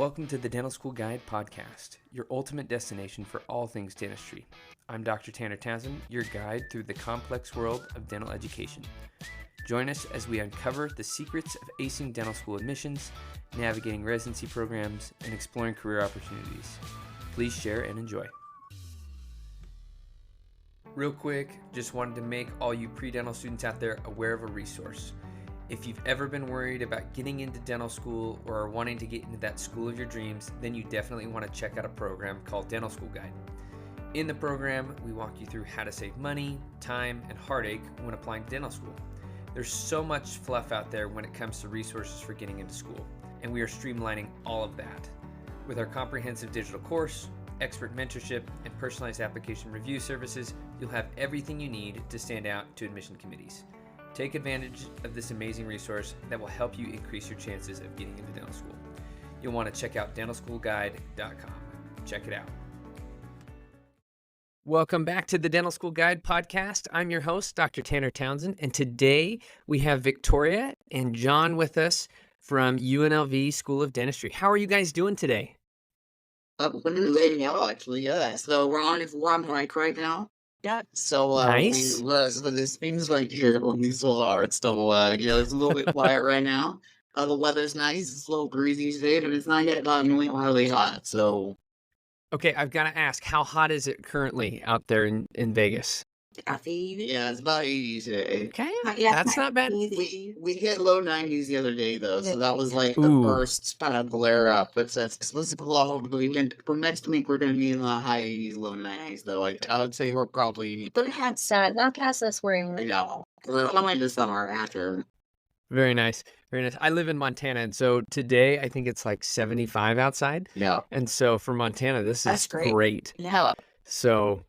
Welcome to the Dental School Guide podcast, your ultimate destination for all things dentistry. I'm Dr. Tanner Townsend, your guide through the complex world of dental education. Join us as we uncover the secrets of acing dental school admissions, navigating residency programs, and exploring career opportunities. Please share and enjoy. Real quick, just wanted to make all you pre-dental students out there aware of a resource. If you've ever been worried about getting into dental school or are wanting to get into that school of your dreams, then you definitely want to check out a program called Dental School Guide. In the program, we walk you through how to save money, time, and heartache when applying to dental school. There's so much fluff out there when it comes to resources for getting into school, and we are streamlining all of that. With our comprehensive digital course, expert mentorship, and personalized application review services, you'll have everything you need to stand out to admission committees. Take advantage of this amazing resource that will help you increase your chances of getting into dental school. You'll want to check out dentalschoolguide.com. Check it out. Welcome back to the Dental School Guide podcast. I'm your host, Dr. Tanner Townsend, and today we have Victoria and John with us from UNLV School of Dentistry. How are you guys doing today? Really now, actually, yeah. So we're on mic right now. Yeah. So Nice. so this seems like here when these all are. It's still it's a little bit quiet right now. The weather's nice. It's a little breezy today, but it's not yet really hot. So Okay, I've got to ask, how hot is it currently out there in Vegas? yeah, it's about 80 today. Okay, Yeah, that's not bad. We hit low 90s the other day though, so that was like the Ooh. first kind of glare up. But that's supposed to go all for next week. We're gonna be in the high 80s, low 90s though. Like I would say we're probably not past us wearing. we're coming to summer after. Very nice. Very nice. I live in Montana, and so today I think it's like 75 outside. Yeah. And so for Montana, this That's is great. great. Yeah. So,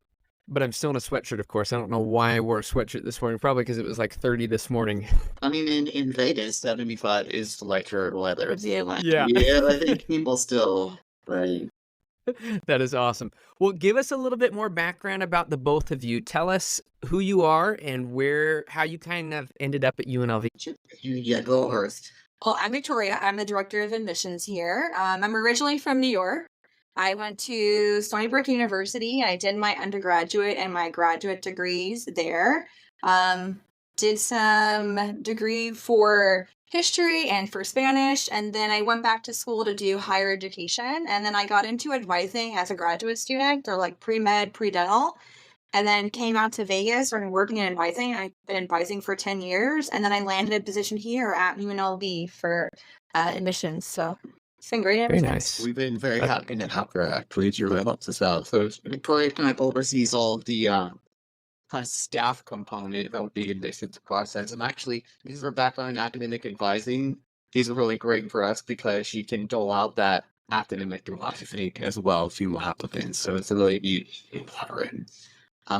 but I'm still in a sweatshirt, of course. I don't know why I wore a sweatshirt this morning. Probably because it was like 30 this morning. I mean, in Vegas, 75 is like your weather. Yeah. Yeah, I think people still, right? That is awesome. Well, give us a little bit more background about the both of you. Tell us who you are and how you kind of ended up at UNLV. Yeah, go first. Well, I'm Victoria. I'm the director of admissions here. I'm originally from New York. I went to Stony Brook University. I did my undergraduate and my graduate degrees there. Did some degree for history and for Spanish, and then I went back to school to do higher education, and then I got into advising as a graduate student. They're like pre-med, pre-dental, and then came out to Vegas, started working in advising. I've been advising for 10 years, and then I landed a position here at UNLV for admissions, so it's been great ever Very since. nice. We've been very happy to have her actually. It's really helps us out. So Victoria kind of oversees all of the kind of staff component of the admissions process. And actually, because her background in academic advising is really great for us because she can dole out that academic philosophy as well to applicants. So it's a really neat environment.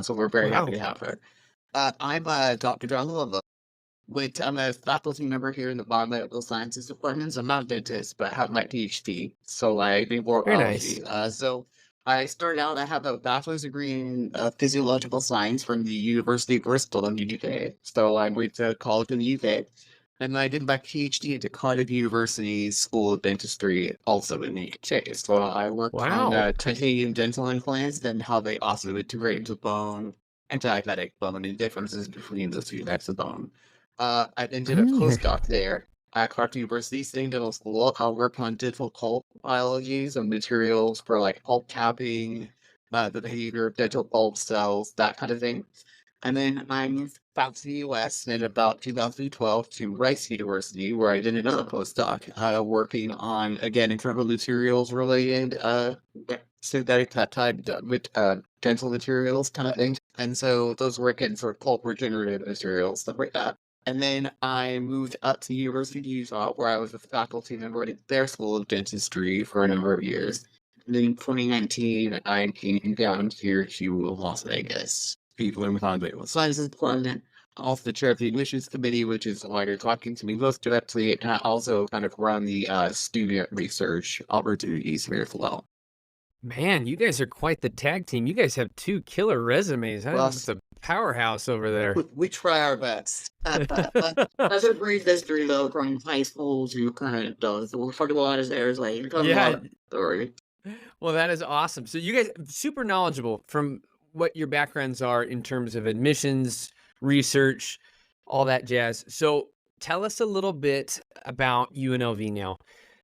So we're very happy to have her. I'm Dr. John Lova. I'm a faculty member here in the Biomedical Sciences Department. I'm not a dentist, but I have my PhD. So I do more Very biology. nice. So I started out, I have a bachelor's degree in physiological science from the University of Bristol in the UK. So I went to college in the UK. And I did my PhD at the Cardiff University School of Dentistry, also in the UK. So I worked on titanium dental implants and how they also integrate into bone and diabetic bone and differences between those two types of bone. I then did a postdoc there at Clark University State Dental School. I worked on difficult biologies and materials for like pulp capping, the behavior of dental bulb cells, that kind of thing. And then I moved back to the US in about 2012 to Rice University, where I did another postdoc, working on, again, internal materials related, synthetic peptide with dental materials kind of thing. And so those were again sort of pulp regenerative materials, stuff like that. And then I moved up to the University of Utah, where I was a faculty member at their School of Dentistry for a number of years. And then in 2019, I came down here to Las Vegas. People in the Biomedical Sciences Department, also the chair of the admissions committee, which is why you're talking to me most directly, and I also kind of run the student research opportunities here as well. Man, you guys are quite the tag team. You guys have two killer resumes. Well, That's a powerhouse over there. We try our best. That's what brings us through though, from high school to kind of does. We're talking about is there's like a lot Yeah. of story. Well, that is awesome. So you guys super knowledgeable from what your backgrounds are in terms of admissions, research, all that jazz. So tell us a little bit about UNLV now.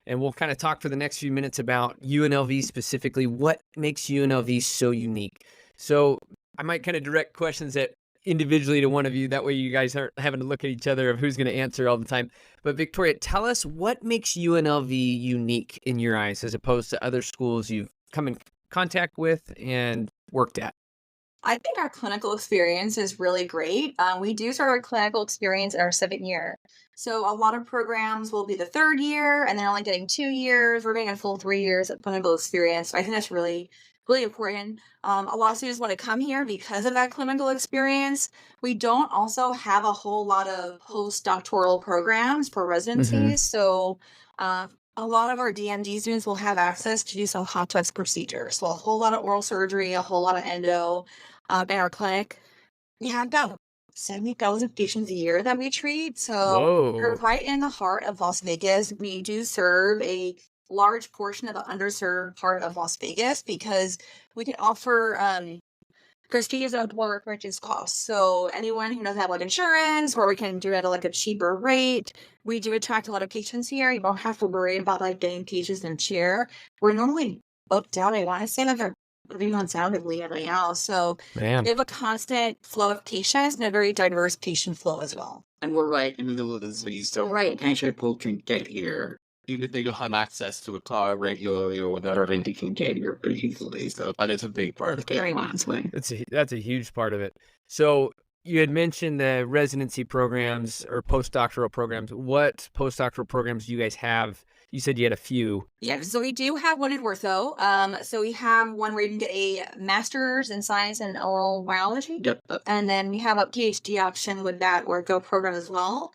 And we'll kind of talk for the next few minutes about UNLV specifically. What makes UNLV so unique? So I might kind of direct questions at individually to one of you. That way you guys aren't having to look at each other of who's going to answer all the time. But Victoria, tell us what makes UNLV unique in your eyes as opposed to other schools you've come in contact with and worked at. I think our clinical experience is really great. We do start our clinical experience in our 7th year. So a lot of programs will be the 3rd year and they're only getting 2 years. We're getting a full 3 years of clinical experience. I think that's really, really important. A lot of students want to come here because of that clinical experience. We don't also have a whole lot of postdoctoral programs for residencies. So a lot of our DMD students will have access to do some complex procedures. So a whole lot of oral surgery, a whole lot of endo in our clinic. We have about 70,000 patients a year that we treat. So we're Whoa. right in the heart of Las Vegas. We do serve a large portion of the underserved part of Las Vegas because we can offer prestigious outdoor purchase costs. So anyone who doesn't have like insurance, or we can do it at like a cheaper rate. We do attract a lot of patients here. You don't have to worry about like getting patients in chair. We're normally booked out. I want to say like 3 months out of leave right now. So Man. we have a constant flow of patients and a very diverse patient flow as well. And we're right in the middle of the city, so Right. people can get here. Even if they don't have access to a car regularly or whatever, then they can get here pretty easily. So that is a big part of Very it, much. honestly. That's a huge part of it. So you had mentioned the residency programs or postdoctoral programs. What postdoctoral programs do you guys have? You said you had a few. Yeah, so we do have one in ortho. So we have one where you can get a master's in science and oral biology. Yep. And then we have a PhD option with that ortho program as well.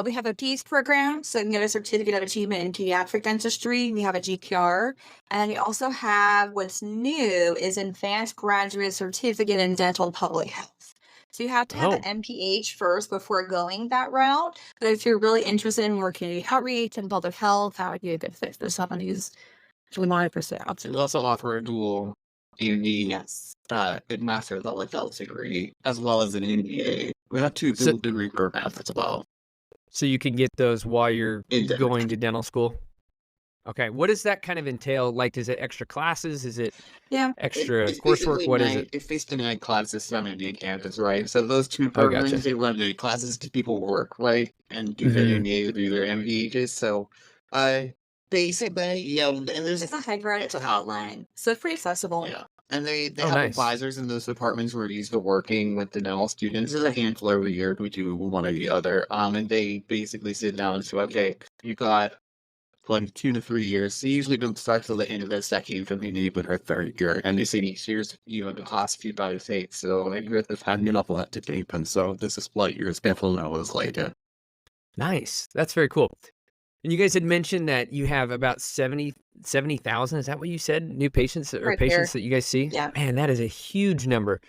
We have a PEACE program, so you can get a certificate of achievement in pediatric dentistry. We have a GPR. And we also have what's new is advanced graduate certificate in dental public health. So you have to have an MPH first before going that route. But if you're really interested in working in outreach and public health, that would be a good fit for someone who's really wanted to pursue. We also offer a dual UND Yes. master of public health degree as well as an MBA. We have 2 So- dual degree programs as well. So you can get those while you're In dental. going to dental school? Okay. What does that kind of entail? Like, is it extra classes? Is it Yeah. extra It's coursework? basically What is it? It's basically 9 classes, 7 day campus, right? So those 2 Oh, gotcha. programs, they run the classes to people work, right? And do their MBA, do their MBHs. So basically, yeah, and there's It's a hybrid, it's a hotline. So it's pretty accessible. yeah. And they Oh, have nice. advisors in those departments who are used to working with the dental students. There's a handful every year. We do one or the other. And they basically sit down and say, okay, you got like 2 to 3 years. They usually don't start till the end of the second from the with our 3rd year. And they say each year's, the cost you by the state. So like you're at the time you're not allowed to take them. So this is what your schedule now is later. Nice. That's very cool. And you guys had mentioned that you have about 70,000. Is that what you said? New patients or Right patients there. that you guys see? Yeah. Man, that is a huge number.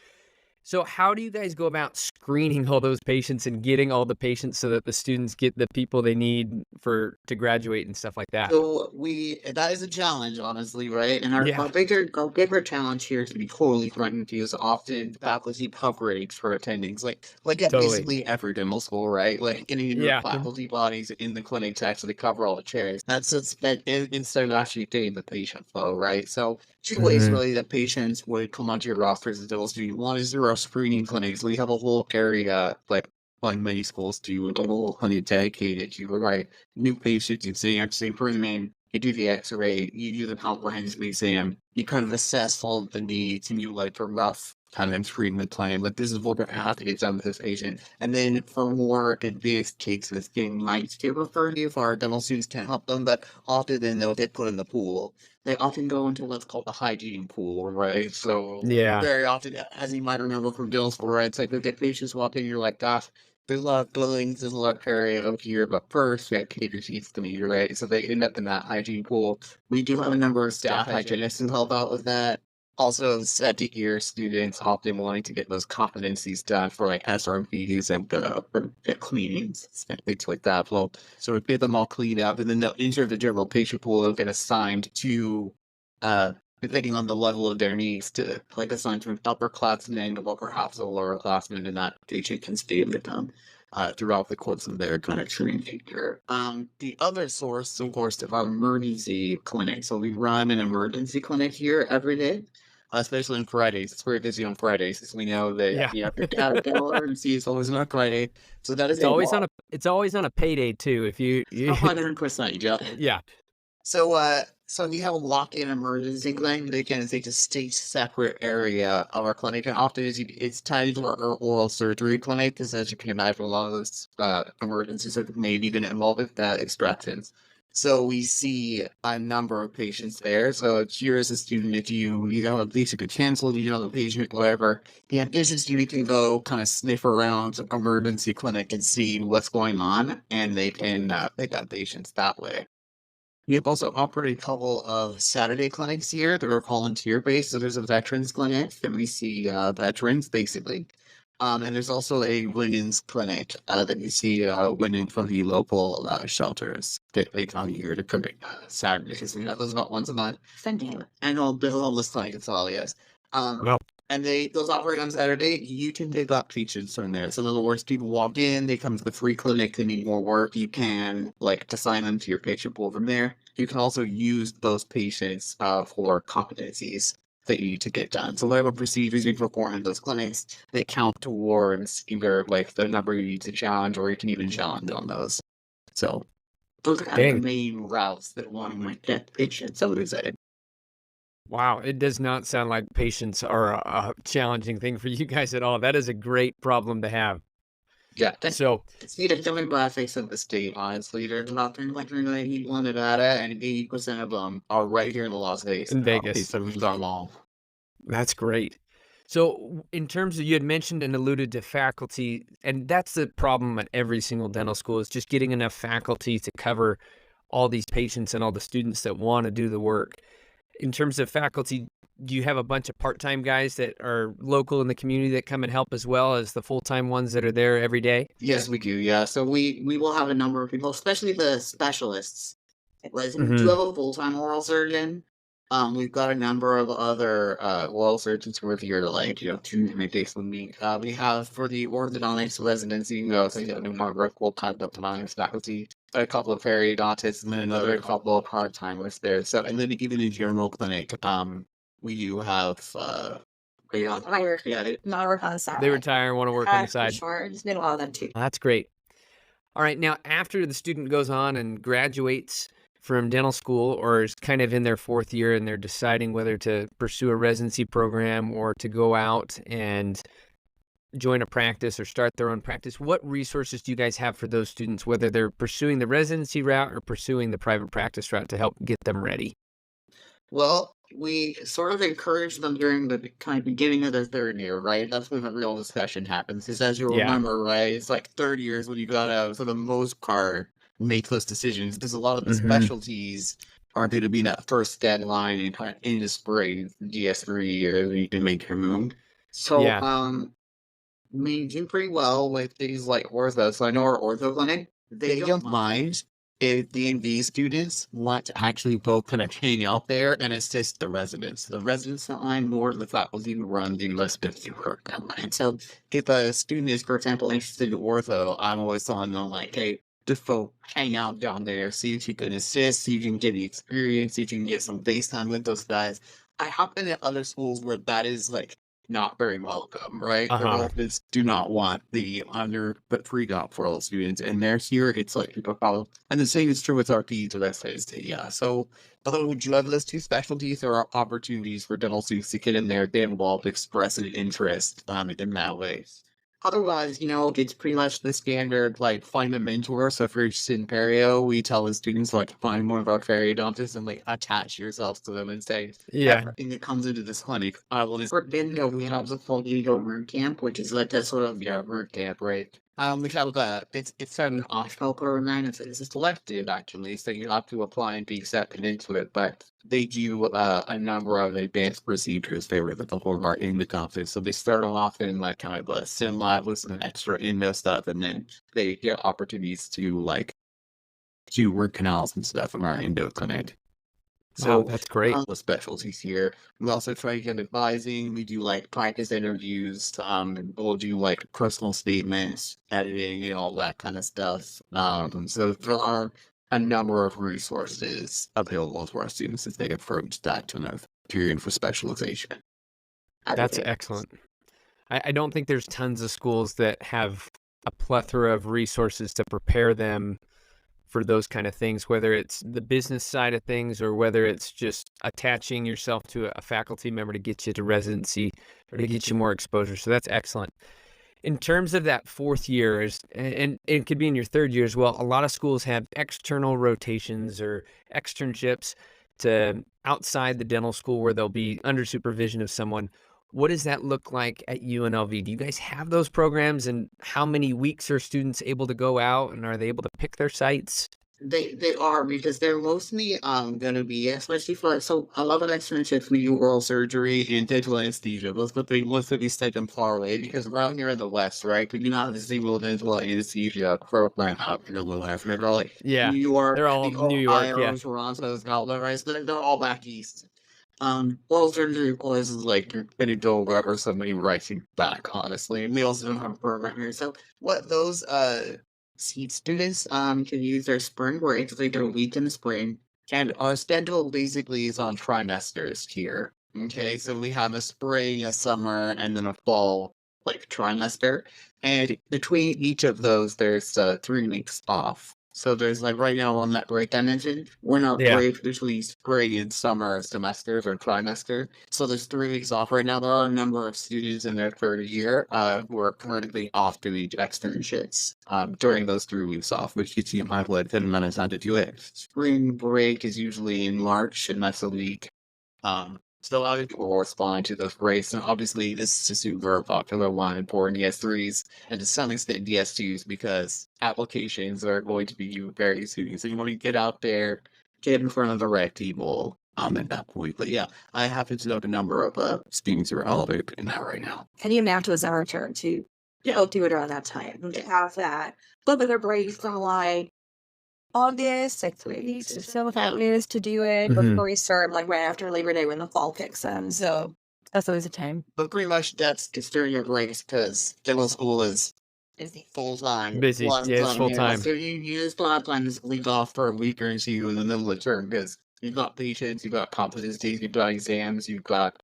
So how do you guys go about screening all those patients and getting all the patients so that the students get the people they need to graduate and stuff like that? So that is a challenge, honestly, right? And our Yeah. bigger challenge here, to be totally frank with you, is often faculty coverage for attendings. Like at Totally. basically every dental school, right? Like getting your Yeah. faculty bodies in the clinic to actually cover all the chairs. That's instead of actually getting the patient flow, right? So 2 ways Mhm. really that patients would come onto your roster as a dental student. One is through our screening clinics. We have a whole area like many schools do, a whole clinic dedicated to, right? New patients, you say actually bring them in, you do the x-ray, you do the comprehensive exam, you kind of assess all the needs, and you like a rough kind of treatment plan, like this is what we're going to get done with this patient. And then for more advanced cases, getting lights to refer to if our dental students can't help them, but often then they'll get put in the pool. They often go into what's called the hygiene pool, right? So Yeah. very often, as you might remember from dental school, right? It's like they get patients walking, you're like, gosh, there's a lot of buildings, there's a lot of area up here, but first we have to get your teeth cleaned, right? So they end up in that hygiene pool. We do have a number of staff hygienists who help out with that. Also, sad to hear students often wanting to get those competencies done for like SRVs and for the cleanings and things like that. Well, so we get them all cleaned up, and then they'll enter the general patient pool. They'll get assigned to, depending on the level of their needs, to like assigned to an upperclassmen or perhaps a lower classman, and that patient can stay with them. Throughout the course of their kind of training here. The other source, of course, is our emergency clinic. So we run an emergency clinic here every day, especially on Fridays. It's very busy on Fridays, as we know that Yeah. the dental emergency is always on a Friday. So that is It's always on a payday too. If you 100%, yeah. yeah. So we have a lock-in emergency clinic. It's a state separate area of our clinic, and often it's tied to our oral surgery clinic, because as you can imagine, a lot of those emergencies are maybe even involved with extractions. So we see a number of patients there. So if you're as a student, if you know at least you could cancel, you know the patient, whatever. The ambition student can go kind of sniff around the emergency clinic and see what's going on, and they can pick up patients that way. We have also operated a couple of Saturday clinics here that are volunteer based. So there's a veterans clinic that we see veterans basically. And there's also a women's clinic that we see women from the local shelters that they come here to commit Saturdays. And that was about once a month. Sunday. And all the homeless clinic, it's all, yes. Well, And those operate on Saturday. You can pick up patients from there. So in other words, people walk in, they come to the free clinic, they need more work. You can like assign them to your patient pool from there. You can also use those patients for competencies that you need to get done. So whatever procedures you perform in those clinics, they count towards either like the number you need to challenge, or you can even challenge on those. So those are kind of Dang. the main routes that one might get patients. So excited. wow, it does not sound like patients are a challenging thing for you guys at all. That is a great problem to have. Yeah. So It's the demographics of the state, honestly. There's nothing like in Nevada, and 80% of them are right here in the Las Vegas. In Vegas. So we've done all. that's great. So in terms of, you had mentioned and alluded to faculty, and that's the problem at every single dental school, is just getting enough faculty to cover all these patients and all the students that want to do the work. In terms of faculty, do you have a bunch of part-time guys that are local in the community that come and help, as well as the full-time ones that are there every day? Yes, we do. Yeah. So we will have a number of people, especially the specialists. Like, we do Mhm. have a full-time oral surgeon. We've got a number of other oral surgeons who are here to 2 days a week. We have for the orthodontics residency, so you have Margaret full-time orthodontics faculty, a couple of periodontists, and then another couple of part-timers there. So, and then even in general clinic, we do have Not work on the side. They retire and want to work on the For side. sure. Just did a lot of them too. That's great. All right, now after the student goes on and graduates from dental school, or is kind of in their 4th year and they're deciding whether to pursue a residency program or to go out and join a practice or start their own practice, what resources do you guys have for those students, whether they're pursuing the residency route or pursuing the private practice route, to help get them ready? Well, we sort of encourage them during the kind of beginning of the 3rd year, right? That's when the real discussion happens. Because as you Yeah. remember, right, it's like 3rd years when you gotta, for the most part, make those decisions. Because a lot of the Mhm. specialties are going to be that first deadline and kind of in the spring, DS3, or you can make your move. So, Yeah. we do pretty well with things like ortho. So I know our ortho clinic, they don't mind if D&D students want to actually go kind of hang out there and assist the residents. The residents don't mind, more the faculty who run the list of work online. So if a student is, for example, interested in ortho, I'm always telling them like, hey, just go hang out down there, see if you can assist, see if you can get the experience, see if you can get some face time with those guys. I happen at other schools where that is like not very welcome, right? The Uh-huh. residents do not want the under but pre-op for all students, and they're here. It's like people follow, and the same is true with RPs or SST. Yeah. So, although we do have those 2 specialties, there are opportunities for dental students to get in there, get involved, express an interest in that way. Otherwise, it's pretty much the standard, like, find a mentor. So if you're interested in perio, we tell the students, like, find one of our periodontists and, like, attach yourself to them and say, Yeah. everything that comes into this clinic, I will just, for bingo, we have the full ego root camp, which is like that sort of, root camp, right? We have it's an optional program. It's a selective actually, so you have to apply and be accepted into it. But they do a number of advanced procedures there with the whole part in the office. So they start off in like kind of a sim lab with some extra in stuff, and then they get opportunities to like do root canals and stuff in our endo clinic. Wow, So that's great. the specialties here. We also try to get advising. We do like practice interviews. We'll do like personal statements, editing, and all that kind of stuff. So there are a number of resources available to our students as they approach that kind of period for specialization. That's excellent. I don't think there's tons of schools that have a plethora of resources to prepare them for those kind of things, whether it's the business side of things or whether it's just attaching yourself to a faculty member to get you to residency or to get you more exposure. So that's excellent. In terms of that fourth year, and it could be in your third year as well, a lot of schools have external rotations or externships to outside the dental school where they'll be under supervision of someone. What does that look like at UNLV? Do you guys have those programs, and how many weeks are students able to go out, and are they able to pick their sites? They are because they're mostly gonna be, especially for so a lot of externships we do oral surgery and dental anesthesia. Those but they mostly be taken far away because around here in the West, right? We do not have a single dental anesthesia program out here in the West. They're all like Yeah, New York, they're all New York, Ohio, yeah. Toronto, Scotland, right? So they're all back east. Oral surgery places like you're gonna go wherever somebody writing back, honestly. And we also don't have a program here. So what those seed students can use their spring break if they do a week in the spring. And our schedule basically is on trimesters here. Okay, so we have a spring, a summer, and then a fall like trimester. And between each of those there's 3 weeks off. So there's like right now on that break I mentioned, we're not Yeah. break between spring and summer semesters or trimester. So there's 3 weeks off right now. There are a number of students in their third year who are currently off doing externships during those 3 weeks off, which gets you my blood 10 minutes time to do it. Spring break is usually in March, and that's a week. So a lot of people will respond to those breaks, and obviously this is a super popular one for DS3s and to some extent DS2s because applications are going to be very soon. So you want to get out there, get in front of the right people at that point. But yeah, I happen to know the number of students who are elevated in that right now. Can you imagine as our turn to do it around that time? And to have that little bit of break from like August, like 3 weeks or so that is to do it before we start like right after Labor Day when the fall kicks in. So that's always a time. But pretty much that's just during your breaks because dental school is Busy. full time. Busy. Yeah, it's full time. So you just a lot of times leave off for a week or two in the middle of the term because you've got patients, you've got competencies, you've got exams, you've got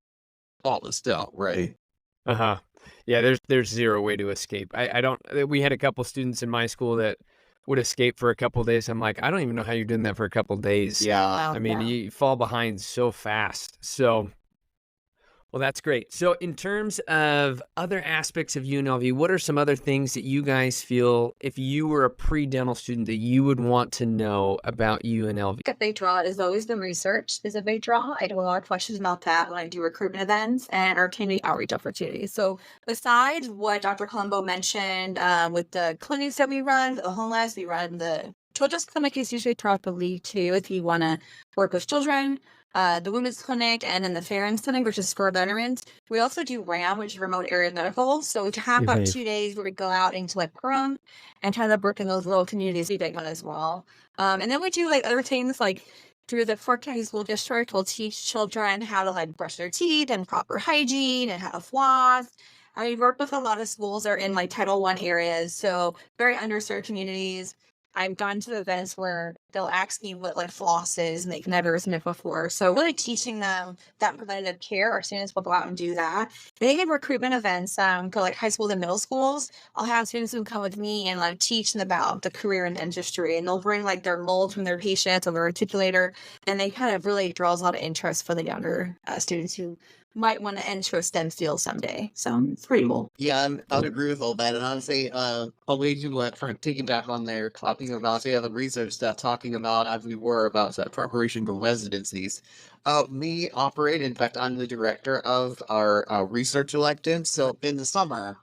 all the stuff, right? Uh-huh. Yeah, there's zero way to escape. I don't we had a couple students in my school that would escape for a couple days. I'm like, I don't even know how you're doing that for a couple days. Yeah. I mean, you fall behind so fast. So, well, that's great. So in terms of other aspects of UNLV, what are some other things that you guys feel, if you were a pre-dental student, that you would want to know about UNLV? A big draw is always the research is a big draw. I do a lot of questions about that when I do recruitment events and our community outreach opportunities. So besides what Dr. Colombo mentioned with the clinics that we run, the homeless, we run the children's clinic is usually throughout the league too if you want to work with children. The women's clinic and then the Farron's clinic, which is for veterans. We also do RAM, which is remote area medical. So we have about 2 days where we go out into like Perham and kind of work in those little communities we take on as well. And then we do like other things like through the Fort County School District, we'll teach children how to like brush their teeth and proper hygiene and how to floss. And we work with a lot of schools that are in like Title I areas, so very underserved communities. I've gone to events where they'll ask me what like floss is and they've never seen it before. So really teaching them that preventative care, our students will go out and do that. Being in recruitment events, for like high schools and middle schools, I'll have students who come with me and like teach them about the career in dentistry, and they'll bring like their molds from their patients or their articulator, and they kind of really draws a lot of interest for the younger students who might want to enter STEM field someday. So it's pretty cool. Yeah, I'd agree with all that. And honestly, probably to for taking back on there, talking about the research stuff, talking about as we were about that preparation for residencies. Me operate, in fact, I'm the director of our research elective. So in the summer,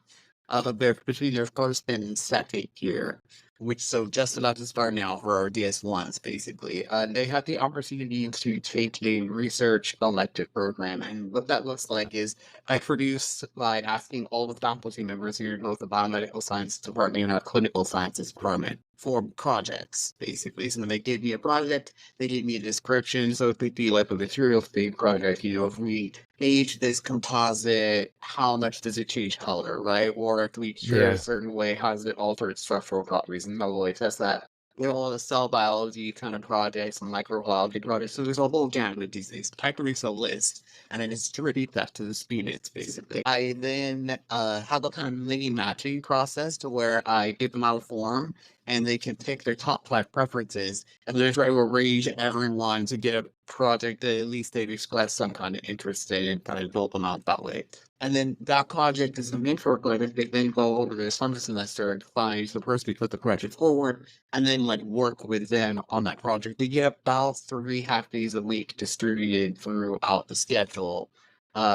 between their first and second year, which so just about to start now for our DS1s, basically. They have the opportunity to take a research elective program, and what that looks like is I produce by asking all the faculty members here in both the biomedical sciences department and our clinical sciences department for projects, basically. So they give me a project, they give me a description, so it could be like a material state project, if we age this composite, how much does it change color, right? Or if we cure a certain way, how does it alter its structural properties? And they'll like test that. There are all the cell biology kind of projects and microbiology projects. So there's a whole gamut of these things. I produce a list and I distribute that to the students, basically. I then have a kind of mini matching process to where I give them out a form and they can pick their top 5 preferences and then try to arrange everyone to get a project that at least they've expressed some kind of interest in and kind of build them out that way. And then that project is the mentor project. They then go over the summer semester and find the person who put the project forward and then like work with them on that project. They get about 3 half days a week distributed throughout the schedule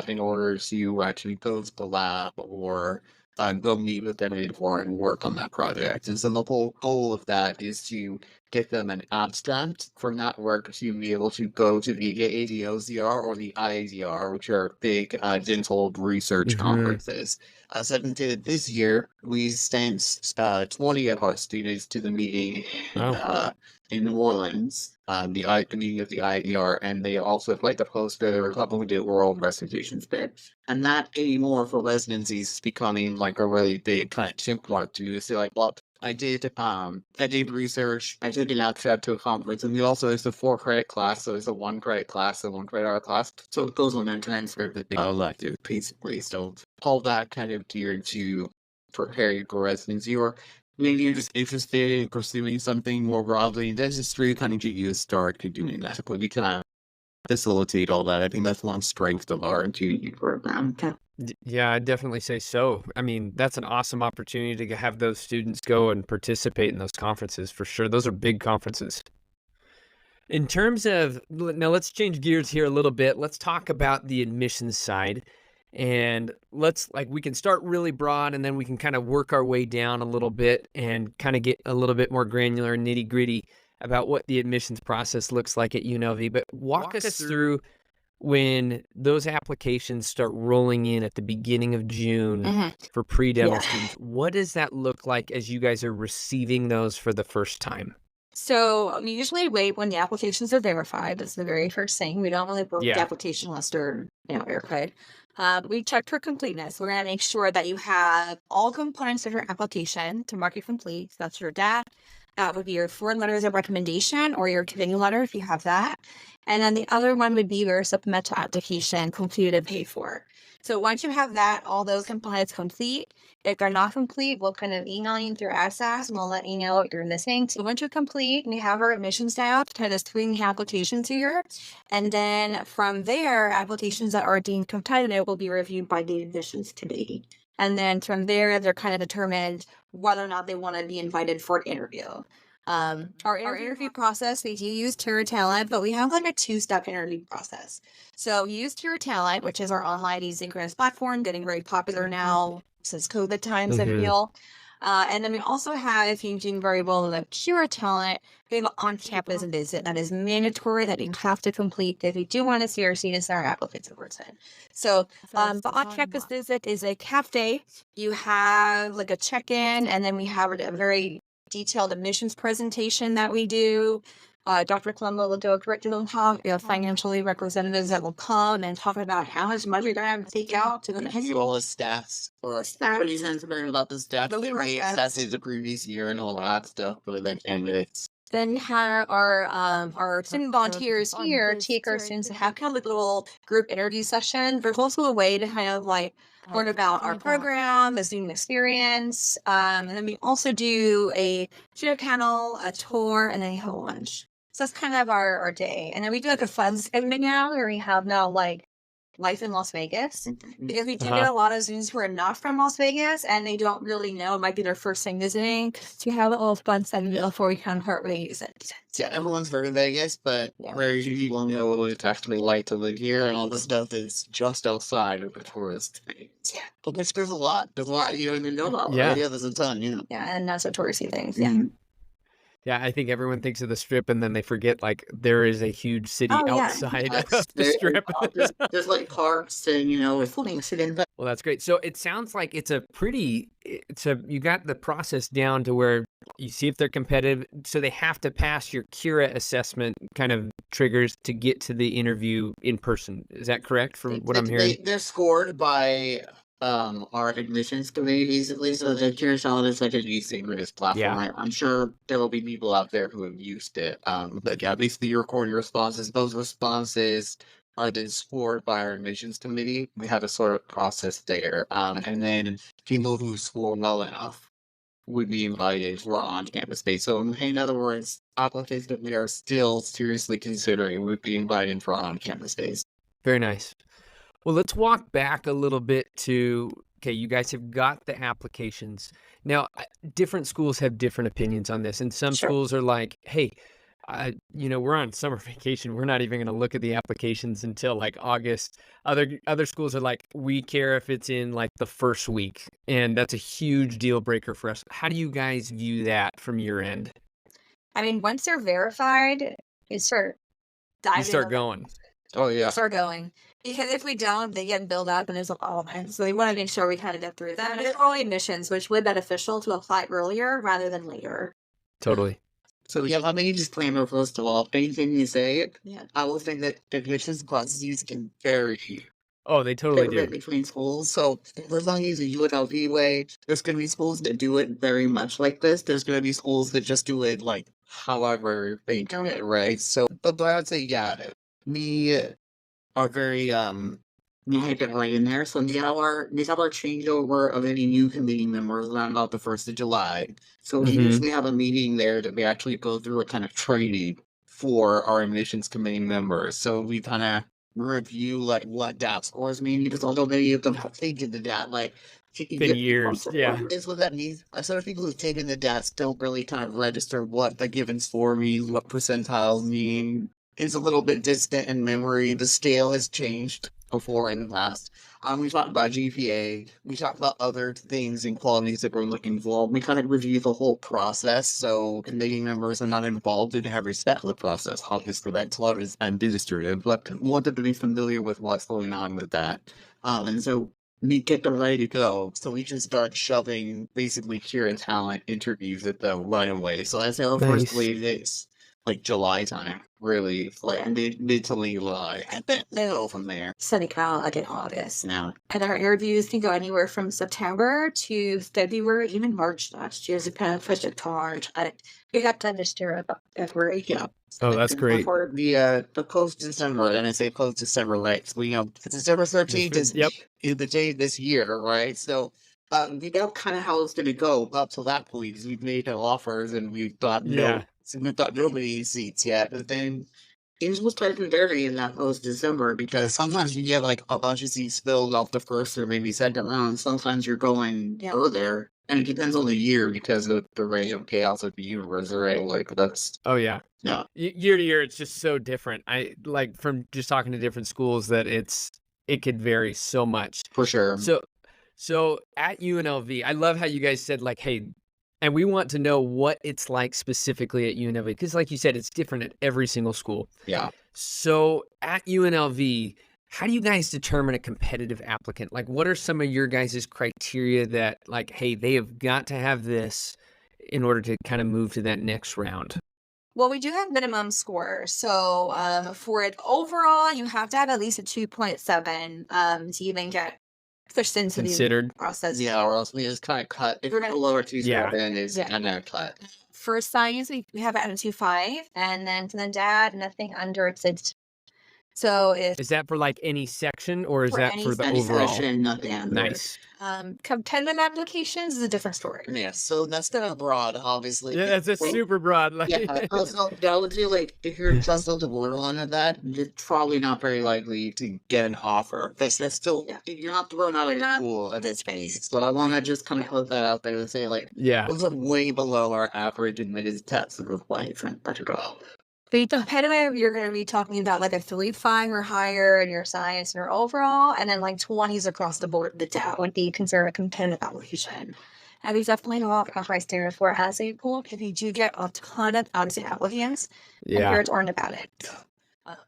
in order to actually go to the lab or go meet with them and work on that project. And so the whole goal of that is to get them an abstract from that work to be able to go to the AADOZR or the IADR, which are big dental research conferences. So this year, we sent 20 of our students to the meeting in New Orleans, the meeting of the IADR, and they also played the poster, a couple of the oral presentations there. And that anymore for residencies is becoming like a really big kind of chimp mark to do. So like, well, I did research, I did an abstract to a conference, and also there's a 4-credit class, so there's a 1-credit class, a 1-credit hour class. So it goes on and transfer the elective, basically. So all that kind of geared to prepare you for residency, or maybe you're just interested in pursuing something more broadly. That's just really kind of get you a start to doing that. But we can facilitate all that. I think that's one strength of our TU program. Yeah, I'd definitely say so. I mean, that's an awesome opportunity to have those students go and participate in those conferences for sure. Those are big conferences. In terms of, now let's change gears here a little bit. Let's talk about the admissions side. And we can start really broad and then we can kind of work our way down a little bit and kind of get a little bit more granular and nitty gritty about what the admissions process looks like at UNLV. But walk us through when those applications start rolling in at the beginning of June for pre-dental students. What does that look like as you guys are receiving those for the first time? So we usually wait when the applications are verified. That's the very first thing. We don't really book the application unless they're verified. We check for completeness. We're going to make sure that you have all components of your application to mark it complete. So that's your DAT. That would be your 4 letters of recommendation or your committee letter if you have that. And then the other one would be your supplemental application completed and paid for. So once you have that, all those components complete. If they're not complete, we'll kind of email you through ASAS and we'll let you know what you're missing. So once you're complete, we have our admissions staff kind of screen the applications here. And then from there, applications that are deemed competitive will be reviewed by the admissions committee. And then from there, they're kind of determined whether or not they want to be invited for an interview. Our interview process, we do use Terra Talent, but we have like a 2-step interview process. So we use Terra Talent, which is our online asynchronous platform, getting very popular now since COVID times, I feel. And then we also have, using very well in the Cura Talent, we have an on-campus visit that is mandatory that you have to complete if you do want to see our CSR applicants in person. So the on-campus visit is a half day. You have like a check-in, and then we have a very detailed admissions presentation that we do. Dr. Colombo will do a curriculum talk. You have financial aid representatives that will come and talk about how much money you're going to take out to have you all as staffs or staff. What do you sense about the staff? The assesses the previous year and all that stuff for the candidates. Then have our student volunteers here take our students to have kind of like a little group interview session. There's also a way to kind of like learn about our program, the student experience. And then we also do a student panel, a tour, and then a whole lunch. So that's kind of our day. And then we do like a fun segment now where we have now like life in Las Vegas. Mhm. Because we do Uh-huh. get a lot of students who are not from Las Vegas and they don't really know. It might be their first time visiting. So we have a little fun segment before we kind of start really use it. Yeah, everyone's very Vegas, but Yeah. very few people know what it's actually like to live here, and all the stuff is just outside of the tourist things. Yeah, but there's a lot. There's a lot you don't even know about. Yeah. Right? Yeah, there's a ton. Yeah, and not so touristy things. Yeah. Mhm. Yeah, I think everyone thinks of the strip and then they forget like there is a huge city Oh, yeah. outside Yes, of the strip. there's like parks and things to do. Well, that's great. So it sounds like you got the process down to where you see if they're competitive. So they have to pass your Kira assessment kind of triggers to get to the interview in person. Is that correct from what I'm hearing? They're scored by our admissions committee basically, so the Curacao is like a asynchronous platform. Yeah. I'm sure there will be people out there who have used it. But yeah, basically you record your responses. Those responses are then scored by our admissions committee. We have a sort of process there. And then people who score well enough would be invited for on-campus space. So in other words, applicants that we are still seriously considering would be invited for on-campus space. Very nice. Well, let's walk back a little bit to, okay, you guys have got the applications. Now, different schools have different opinions on this. And some Sure. schools are like, hey, we're on summer vacation. We're not even going to look at the applications until like August. Other schools are like, we care if it's in like the first week. And that's a huge deal breaker for us. How do you guys view that from your end? I mean, once they're verified, you start diving. You start in. going. Oh yeah. Start going. Because if we don't, they get built up and it's like, oh man. So we want to make sure we kind of get through them. And it's early admissions, which would be beneficial to apply earlier rather than later. Totally. So yeah, let me disclaimer first of all. Anything you say, Yeah. I will think that admissions processes can vary Oh, they totally do. between schools. So as long as the UNLV way, there's gonna be schools that do it very much like this. There's gonna be schools that just do it like however they do it, right? So but I would say yeah, we are very we have it right in there. So these have our changeover of any new committee members around about the 1st of July. So we Mhm. usually have a meeting there that we actually go through a kind of training for our admissions committee members. So we kind of review like what DAP scores mean because although many of them have taken the DAP, like Been years, yeah. Is what that means. Some of the people who've taken the DAPs don't really kind of register what the given score means, what percentiles mean. It's a little bit distant in memory. The scale has changed before in the past. We talked about GPA. We talked about other things and qualities that we're looking for. We kind of review the whole process, so committee members are not involved in every step of the process. Obviously, that's a lot is administrative, but wanted to be familiar with what's going on with that. And so we get them ready to go. So we just start shoving basically sheer talent interviews at them right away. So that's our first Nice. wave is like July time, really, like mid to late July, and then go from there. Study count like in August. Now, And our interviews can go anywhere from September to February, even March last year. So kind of push it to March. We got time to stir up February. yeah. Oh, that's great. For the post December, and I say post December, like so December 13th is Yep. is the day this year, right? So. We know kind of how it's going to go up to that point. Because we've made no offers and we've got Yeah. we've got nobody seats yet. But then things will start to vary in that post December because sometimes you get like a bunch of seats filled off the first or maybe second round. Sometimes you're going further, and it depends on the year because of the rate of chaos of the universe, right? Like that's Oh, yeah. yeah. Year to year, it's just so different. I like from just talking to different schools that it could vary so much. For sure. So at UNLV, I love how you guys said like, hey, and we want to know what it's like specifically at UNLV because, like you said, it's different at every single school. Yeah. So at UNLV, how do you guys determine a competitive applicant? Like, what are some of your guys' criteria that, like, hey, they have got to have this in order to kind of move to that next round? Well, we do have minimum scores. So for it overall, you have to have at least a 2.7 to even get pushed into Considered. the process. Yeah, or else we just kind of cut. If We're we're gonna- lower 2 Yeah. then it's Yeah. kind of cut. For science, we have it at a 2.5, and then for the dad, nothing under it's So if Is that for like any section or is for that any for the section. overall? Session, not the Android. Nice. Competitive applications is a different story. Yeah, so that's kind of broad, obviously. Yeah, that's a Well, super broad. Like, yeah, so that would say, like, if you're just on the borderline of that, you're probably not very likely to get an offer. That's still, you're not thrown out of the pool at this phase. So I want to just kind of put that out there and say, like, yeah. those are way below our average admitted tests of requirement. Better go. The competitive, you're going to be talking about like a 3.5 or higher in your science and your overall, and then like 20s across the board. That would be considered a competitive application. And there's definitely not a high standard for it as a pool if you do get a ton of out-of-state applicants, and Yeah. parents aren't about it.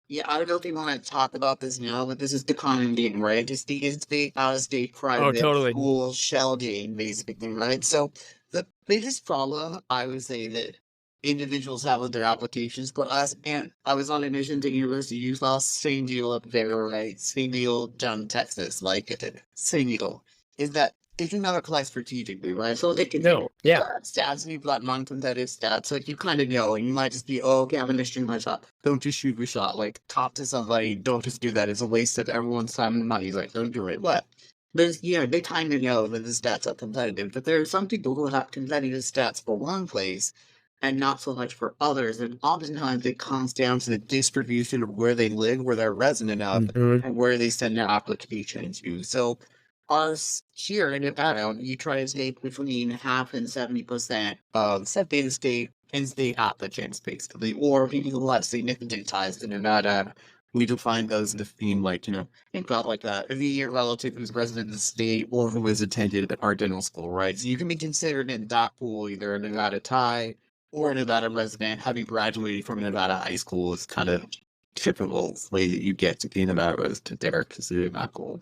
Yeah, I don't know if you want to talk about this now, but this is the common game, right? Just the in-state, out-of-state, private totally. school shell game, basically, right? So the biggest problem I would say that individuals have with their applications, but us, and I was on a mission to University of Utah, same deal up there, right? Same deal down in Texas, like, same deal, is that they do not apply strategically, right? So they can Yeah. stats, you've got non-competitive stats, so you kind of know, and you might just be, oh, okay, I'm gonna shoot my shot. Don't just shoot your shot, like, talk to somebody, don't just do that, it's a waste of everyone's time and money, like, don't do it, but they kind of know that the stats are competitive, but there are some people who have competitive stats for one place, and not so much for others, and oftentimes it comes down to the distribution of where they live, where they're resident of, Mhm. and where they send their application to. So, us here in Nevada, you try to take between half and 70% of in-state applicants, basically, or people who have significant ties to Nevada. We define those as being like, think about like that. If you're a relative who's resident in the state or who has attended our dental school, right? So you can be considered in that pool, either a Nevada tie or a Nevada resident, having graduated from Nevada high school is kind of typical way that you get to be a Nevada resident there, considered that pool.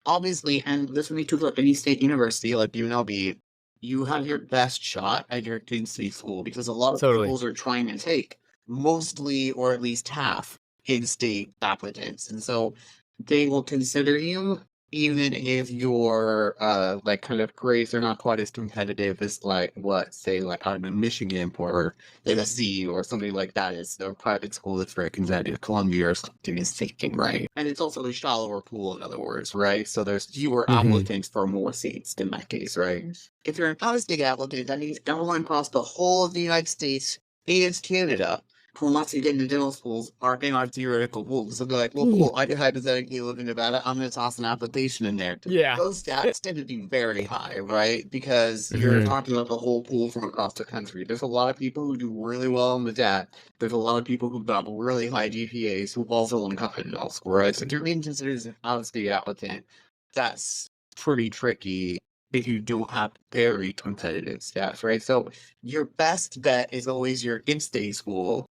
Obviously, and this when you took up any state university like UNLV, you have your best shot at your in-state school because a lot of Totally. schools are trying to take mostly or at least half in-state applicants, and so they will consider you even if your like kind of grades are not quite as competitive as like what say like I'm in Michigan or MSC or something like that is a private school that's very competitive, Columbia or something is taking, right? And it's also a shallower pool in other words, right? So there's fewer Mhm. applicants for more seats in that case, right? If you're an out-of-state applicant, that means everyone across the whole of the United States and Canada who wants to get into dental schools are in our theoretical pools. So they're like, well, cool, I can hypothetically live in Nevada, I'm going to toss an application in there. Yeah. Those stats tend to be very high, right? Because you're Mhm. talking about the whole pool from across the country. There's a lot of people who do really well in the DAT. There's a lot of people who've got really high GPAs who also want to come into dental school, right? So if you're being considered as an out-of-state applicant, that's pretty tricky if you don't have very competitive stats, right? So your best bet is always your in-state school.